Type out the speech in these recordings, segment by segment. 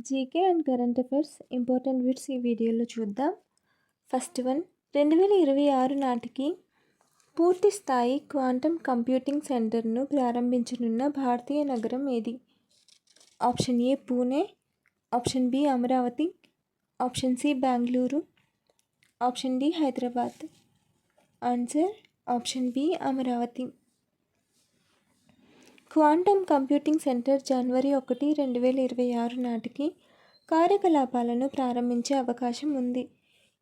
GK and current affairs important bits ఈ వీడియోలో చూద్దాం. ఫస్ట్ వన్, 2026 నాటికి పూర్తి స్థాయి క్వాంటమ్ కంప్యూటింగ్ సెంటర్ను ప్రారంభించనున్న భారతీయ నగరం ఏది? Option A Pune, option B Amaravati, option C Bengaluru, option D Hyderabad. Answer option B Amaravati. Quantum computing centre జనవరి 1, 2026 నాటికి కార్యకలాపాలను ప్రారంభించే అవకాశం ఉంది.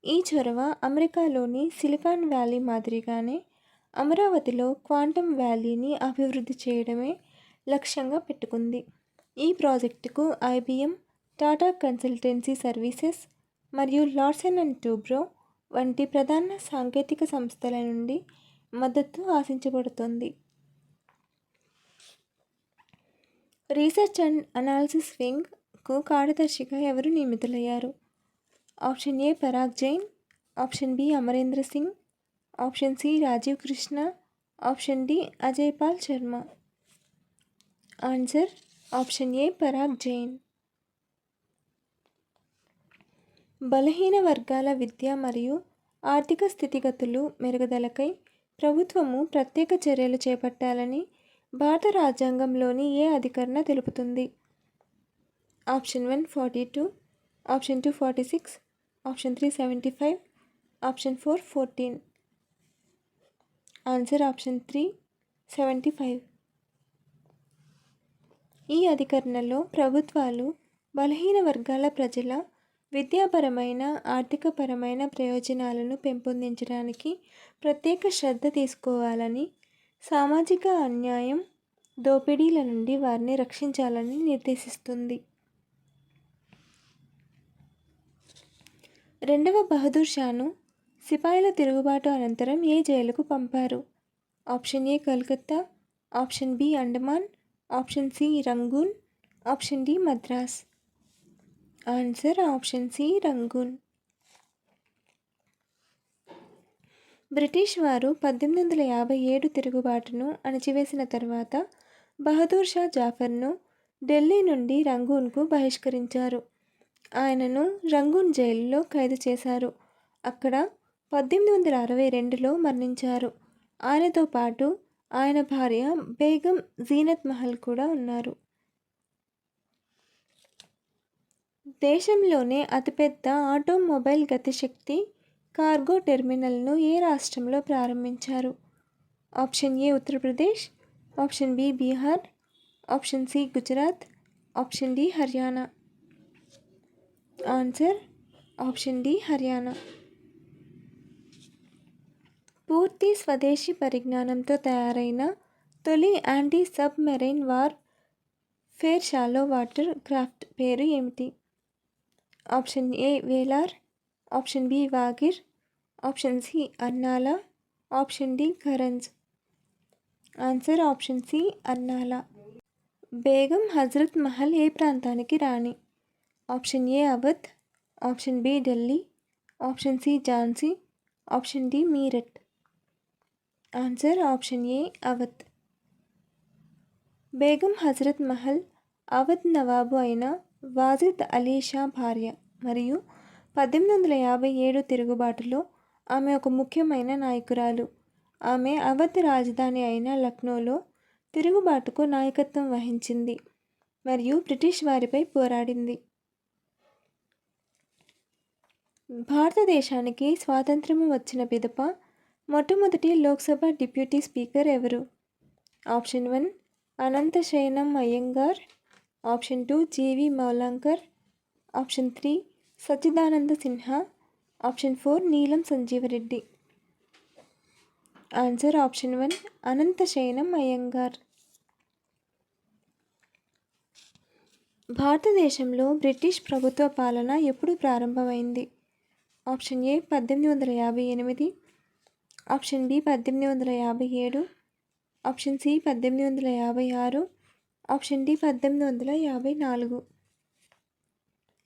ఈ చొరవ అమెరికాలోని సిలికాన్ వ్యాలీ మాదిరిగానే అమరావతిలో క్వాంటమ్ వ్యాలీని అభివృద్ధి చేయడమే లక్ష్యంగా పెట్టుకుంది. ఈ ప్రాజెక్టుకు IBM, టాటా కన్సల్టెన్సీ సర్వీసెస్ మరియు లార్సెన్ అండ్ టూబ్రో వంటి ప్రధాన సాంకేతిక సంస్థల నుండి మద్దతు ఆశించబడుతోంది. రీసెర్చ్ అండ్ అనాలిసిస్ వింగ్కు కార్యదర్శిగా ఎవరు నియమితులయ్యారు? Option A Parag Jain, option B Amarendra Singh, option C Rajeev Krishna, option D Ajay Pal Sharma. Answer option A Parag Jain. బలహీన వర్గాల విద్య మరియు ఆర్థిక స్థితిగతులు మెరుగుదలకై ప్రభుత్వము ప్రత్యేక చర్యలు చేపట్టాలని భారత రాజ్యాంగంలోని ఏ అధికరణ తెలుపుతుంది? Option 1 42, option 2 46, option 3 75, option 4 14. Answer option 3 75. ఈ అధికరణలో ప్రభుత్వాలు బలహీన వర్గాల ప్రజల విద్యాపరమైన, ఆర్థికపరమైన ప్రయోజనాలను పెంపొందించడానికి ప్రత్యేక శ్రద్ధ తీసుకోవాలని, సామాజిక అన్యాయం, దోపిడీల నుండి వారిని రక్షించాలని నిర్దేశిస్తుంది. రెండవ బహదూర్ షాను సిపాయిల తిరుగుబాటు అనంతరం ఏ జైలుకు పంపారు? Option A Calcutta, option B Andaman, option C Rangoon, option D Madras. Answer option C Rangoon. British వారు 1857 తిరుగుబాటును అణచివేసిన తర్వాత బహదూర్ షా జఫర్ను ఢిల్లీ నుండి రంగూన్కు బహిష్కరించారు. ఆయనను రంగూన్ జైలులో ఖైదు చేశారు. అక్కడ 1862లో మరణించారు. ఆయనతో పాటు ఆయన భార్య బేగం జీనత్ మహల్ కూడా ఉన్నారు. దేశంలోనే అతిపెద్ద ఆటోమొబైల్ గతిశక్తి కార్గో టెర్మినల్ను ఏ రాష్ట్రంలో ప్రారంభించారు? Option A Uttar Pradesh, option B Bihar, option C Gujarat, option D Haryana. Answer option D Haryana. పూర్తి స్వదేశీ పరిజ్ఞానంతో తయారైన తొలి anti submarine warfare shallow water craft పేరు ఏమిటి? Option A Velar, option B Vagir, option C Arnala, option D Karanj. Answer option C Arnala. Begum Hazrat Mahal ఏ ప్రాంతానికి రాణి? Option A Awadh, option B Delhi, option C Jhansi, option D Meerut. Answer option A Awadh. Begum Hazrat Mahal Awadh నవాబు అయిన వాజిద్ అలీ షా భార్య మరియు 1857 తిరుగుబాటులో ఆమె ఒక ముఖ్యమైన నాయకురాలు. ఆమె అవధ్ రాజధాని అయిన లక్నోలో తిరుగుబాటుకు నాయకత్వం వహించింది మరియు బ్రిటిష్ వారిపై పోరాడింది. భారతదేశానికి స్వాతంత్ర్యం వచ్చిన పిదప మొట్టమొదటి లోక్సభ డిప్యూటీ స్పీకర్ ఎవరు? Option 1 Ananthasayanam Ayyangar, option 2 GV Mavalankar, option 3 Sachchidananda Sinha, option 4 Neelam Sanjiva Reddy. Answer option 1 Ananthasayanam Ayyangar. భారతదేశంలో బ్రిటిష్ ప్రభుత్వ పాలన ఎప్పుడు ప్రారంభమైంది? Option A 1858, option B 1857, option C 1856, option D 1854.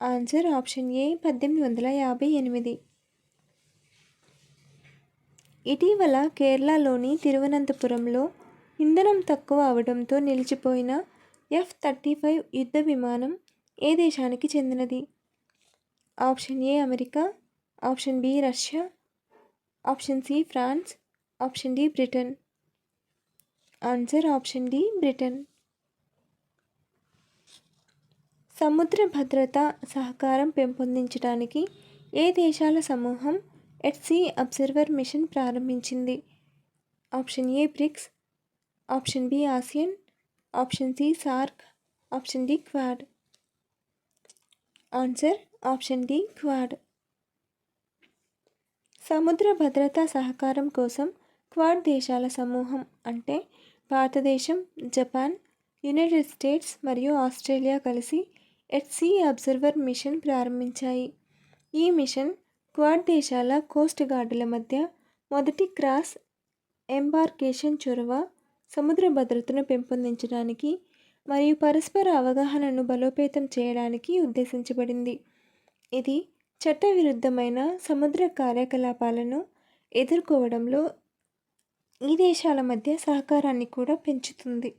Answer option A 1858. ఇటీవల కేరళలోని తిరువనంతపురంలో ఇంధనం తక్కువ అవడంతో నిలిచిపోయిన F-35 యుద్ధ విమానం ఏ దేశానికి చెందినది? Option A America, option B Russia, option C France, option D Britain. Answer option D Britain. సముద్ర భద్రత సహకారం పెంపొందించడానికి ఏ దేశాల సమూహం ఎట్ సీ అబ్జర్వర్ మిషన్ ప్రారంభించింది? Option A BRICS, option B ASEAN, option C SAARC, option D Quad. Answer option D Quad. సముద్ర భద్రతా సహకారం కోసం క్వాడ్ దేశాల సమూహం అంటే భారతదేశం, జపాన్, యునైటెడ్ స్టేట్స్ మరియు ఆస్ట్రేలియా కలిసి ఎట్ సీ అబ్జర్వర్ మిషన్ ప్రారంభించాయి. ఈ మిషన్ క్వాడ్ దేశాల కోస్ట్ గార్డుల మధ్య మొదటి క్రాస్ ఎంబార్కేషన్ చొరవ, సముద్ర భద్రతను పెంపొందించడానికి మరియు పరస్పర అవగాహనను బలోపేతం చేయడానికి ఉద్దేశించబడింది. ఇది చట్టవిరుద్ధమైన సముద్ర కార్యకలాపాలను ఎదుర్కోవడంలో ఈ దేశాల మధ్య సహకారాన్ని కూడా పెంచుతుంది.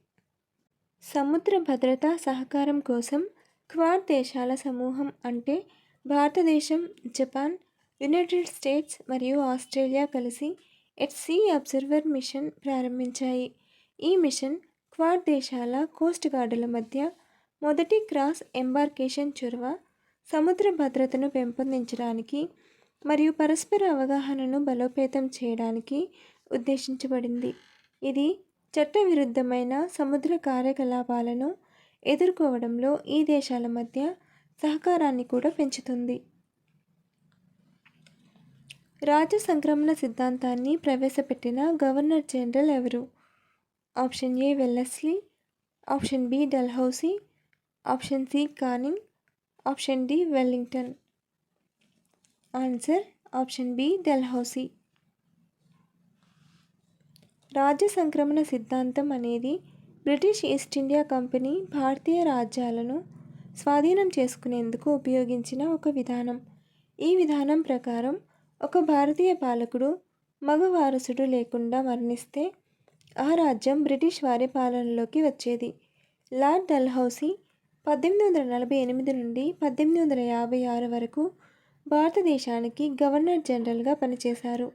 సముద్ర భద్రతా సహకారం కోసం క్వాడ్ దేశాల సమూహం అంటే భారతదేశం, జపాన్, యునైటెడ్ స్టేట్స్ మరియు ఆస్ట్రేలియా కలిసి ఎట్ సీ అబ్జర్వర్ మిషన్ ప్రారంభించాయి. ఈ మిషన్ క్వాడ్ దేశాల కోస్ట్ గార్డుల మధ్య మొదటి క్రాస్ ఎంబార్కేషన్ చొరవ, సముద్ర భద్రతను పెంపొందించడానికి మరియు పరస్పర అవగాహనను బలోపేతం చేయడానికి ఉద్దేశించబడింది. ఇది చట్టవిరుద్ధమైన సముద్ర కార్యకలాపాలను ఎదుర్కోవడంలో ఈ దేశాల మధ్య సహకారాన్ని కూడా పెంచుతుంది. రాజ్య సంక్రమణ సిద్ధాంతాన్ని ప్రవేశపెట్టిన గవర్నర్ జనరల్ ఎవరు? Option A Wellesley, option B Dalhousie, option C Canning, option D Wellington. Answer option B Dalhousie. రాజ్య సంక్రమణ సిద్ధాంతం అనేది బ్రిటిష్ ఈస్ట్ ఇండియా కంపెనీ భారతీయ రాజ్యాలను స్వాధీనం చేసుకునేందుకు ఉపయోగించిన ఒక విధానం. ఈ విధానం ప్రకారం ఒక భారతీయ పాలకుడు మగ వారసుడు లేకుండా మరణిస్తే ఆ రాజ్యం బ్రిటిష్ వారి పాలనలోకి వచ్చేది. లార్డ్ డల్హౌసీ 1848 నుండి 1856 వరకు భారతదేశానికి గవర్నర్ జనరల్గా పనిచేశారు.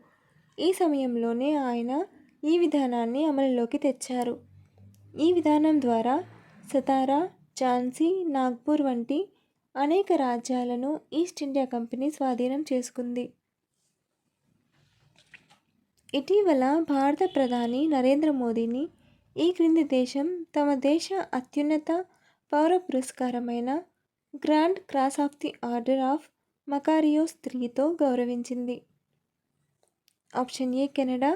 ఈ సమయంలోనే ఆయన ఈ విధానాన్ని అమలులోకి తెచ్చారు. ఈ విధానం ద్వారా సతారా, ఝాన్సీ, నాగ్పూర్ వంటి అనేక రాజ్యాలను ఈస్ట్ ఇండియా కంపెనీ స్వాధీనం చేసుకుంది. ఇటీవల భారత ప్రధాని నరేంద్ర మోదీని ఈ క్రింది దేశం తమ దేశ అత్యున్నత పౌర పురస్కారమైన grand cross of the order of Makarios IIIతో గౌరవించింది. Option A Canada,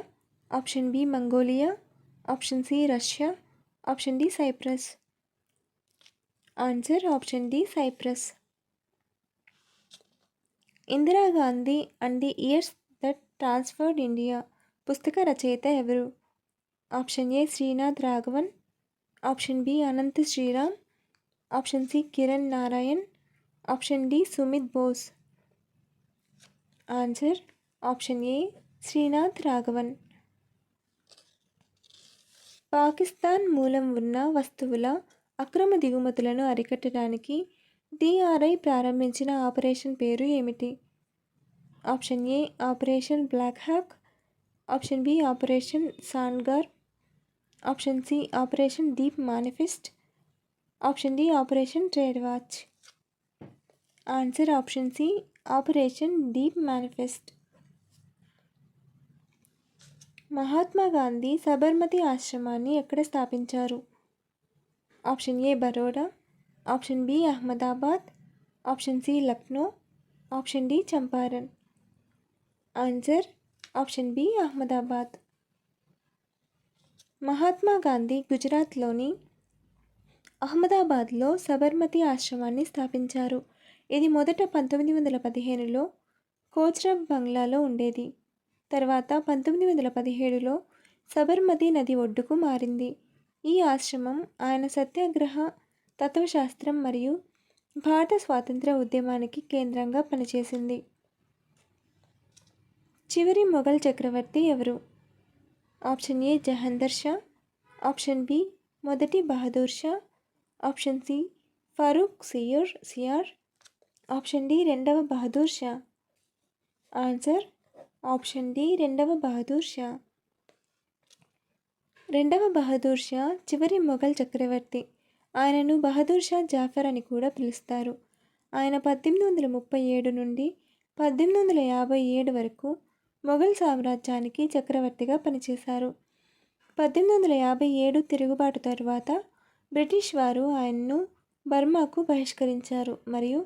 option B Mongolia, option C Russia, option D Cyprus. Answer option D Cyprus. Indira Gandhi and the years that transferred India పుస్తక రచయిత ఎవరు? Option A Srinath Raghavan, option B Anant Shriram, option C Kiran Narayan, option D Sumit Bose. Answer option A Srinath Raghavan. Pakistan మూలం ఉన్న వస్తువుల అక్రమ దిగుమతులను అరికట్టడానికి DRI ప్రారంభించిన ఆపరేషన్ పేరు ఏమిటి? Option A operation black hawk, option B operation సాండ్గార్, option C operation deep manifest, option D operation trade watch. Answer option C operation deep manifest. Mahatma Gandhi Sabarmati ఆశ్రమాన్ని ఎక్కడ స్థాపించారు? Option A Baroda, option B Ahmedabad, option C Lucknow, option D Champaran. Answer option B Ahmedabad. Mahatma Gandhi గుజరాత్లోని అహ్మదాబాద్లో సబర్మతి ఆశ్రమాన్ని స్థాపించారు. ఇది మొదట 1915లో కోచ్రబ్ బంగ్లాలో ఉండేది. తర్వాత 1917లో సబర్మతి నది ఒడ్డుకు మారింది. ఈ ఆశ్రమం ఆయన సత్యాగ్రహ, తత్వశాస్త్రం మరియు భారత స్వాతంత్ర్య ఉద్యమానికి కేంద్రంగా పనిచేసింది. చివరి మొఘల్ చక్రవర్తి ఎవరు? Option A Jahandar Shah, option B మొదటి Bahadur Shah, option C Farrukh Siyar. Option D రెండవ Bahadur Shah. Answer option D రెండవ బహదూర్ షా. రెండవ బహదూర్ షా చివరి మొఘల్ చక్రవర్తి. ఆయనను బహదూర్ షా జాఫర్ అని కూడా పిలుస్తారు. ఆయన 1837 నుండి 1857 వరకు మొఘల్ సామ్రాజ్యానికి చక్రవర్తిగా పనిచేశారు. 1857 తిరుగుబాటు తరువాత బ్రిటిష్ వారు ఆయన్ను బర్మాకు బహిష్కరించారు మరియు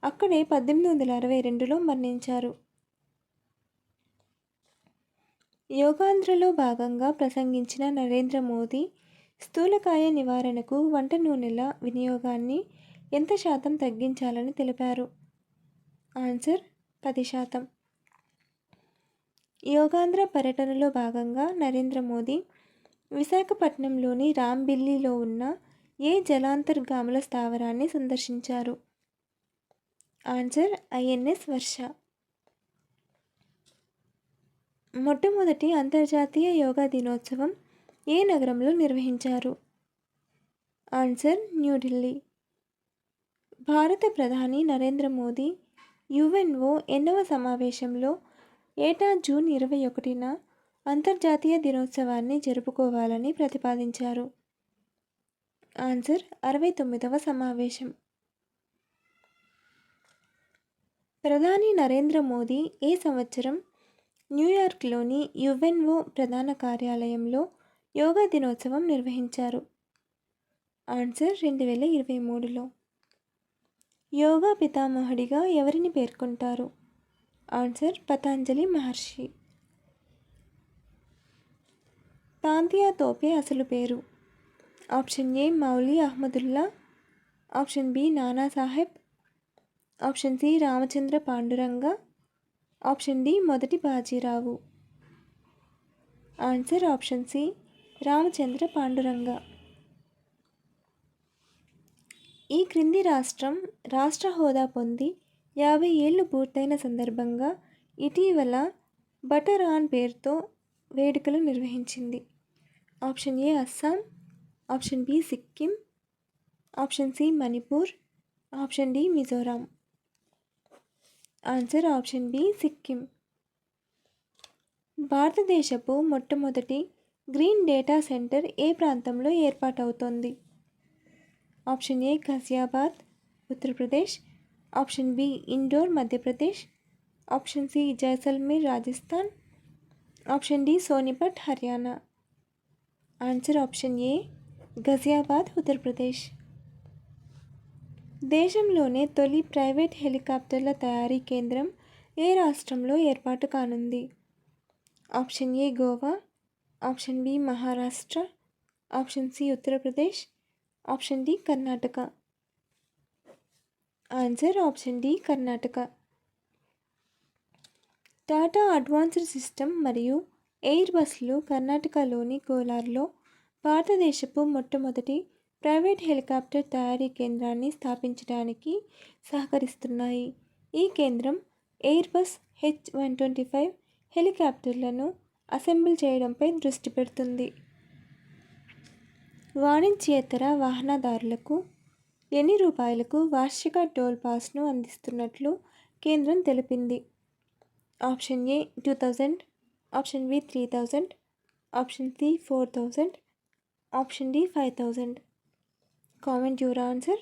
అక్కడే 1862లో మరణించారు. యోగాంధ్రలో భాగంగా ప్రసంగించిన నరేంద్ర మోదీ స్థూలకాయ నివారణకు వంట నూనెల వినియోగాన్ని ఎంత శాతం తగ్గించాలని తెలిపారు? ఆన్సర్ 10%. యోగాంధ్ర పర్యటనలో భాగంగా నరేంద్ర మోదీ విశాఖపట్నంలోని రాంబిల్లిలో ఉన్న ఏ జలాంతర్గాముల స్థావరాన్ని సందర్శించారు? ఆన్సర్ INS వర్ష. మొట్టమొదటి అంతర్జాతీయ యోగా దినోత్సవం ఏ నగరంలో నిర్వహించారు? ఆన్సర్ న్యూఢిల్లీ. భారత ప్రధాని నరేంద్ర మోదీ UNO ఎన్నవ సమావేశంలో ఏటా జూన్ 21న అంతర్జాతీయ దినోత్సవాన్ని జరుపుకోవాలని ప్రతిపాదించారు? ఆన్సర్ 69వ సమావేశం. ప్రధాని నరేంద్ర మోదీ ఏ సంవత్సరం న్యూయార్క్లోని UNO ప్రధాన కార్యాలయంలో యోగా దినోత్సవం నిర్వహించారు? ఆన్సర్ 2023లో. యోగా పితామహుడిగా ఎవరిని పేర్కొంటారు? ఆన్సర్ పతంజలి మహర్షి. తాంతియా తోపే అసలు పేరు? Option A Maulvi Ahmadullah. Option B Nanasaheb. Option C Ramachandra Panduranga. Option D మొదటి Bajirao. Answer option C Ramachandra Panduranga. ఈ క్రింది రాష్ట్రం రాష్ట్ర హోదా పొంది 50 ఏళ్లు పూర్తయిన సందర్భంగా ఇటీవల బటర్ ఆన్ పేరుతో వేడుకలు నిర్వహించింది? Option A Assam. Option B Sikkim. Option C Manipur. Option D Mizoram. Answer option B Sikkim. భారతదేశపు మొట్టమొదటి గ్రీన్ డేటా సెంటర్ ఏ ప్రాంతంలో ఏర్పాటవుతోంది? Option A Ghaziabad Uttar Pradesh. Option B Indore Madhya Pradesh. Option C Jaisalmer Rajasthan. Option D Sonipat Haryana. Answer option A Ghaziabad Uttar Pradesh. దేశంలోనే తొలి ప్రైవేట్ హెలికాప్టర్ల తయారీ కేంద్రం ఏ రాష్ట్రంలో ఏర్పాటు కానుంది? Option A Goa. Option B Maharashtra. Option C Uttar Pradesh. Option D Karnataka. Answer option D Karnataka. Tata advanced system మరియు ఎయిర్ బస్లు కర్ణాటకలోని కోలార్లో భారతదేశపు మొట్టమొదటి ప్రైవేట్ హెలికాప్టర్ తయారీ కేంద్రాన్ని స్థాపించడానికి సహకరిస్తున్నాయి. ఈ కేంద్రం ఎయిర్బస్ H125 హెలికాప్టర్లను అసెంబుల్ చేయడంపై దృష్టి పెడుతుంది. వాణిజ్యేతర వాహనదారులకు ఎన్ని రూపాయలకు వార్షిక టోల్ పాస్ను అందిస్తున్నట్లు కేంద్రం తెలిపింది? Option A 2000. Option B 3000. Option C 4000. Option D 5000. Comment your answer.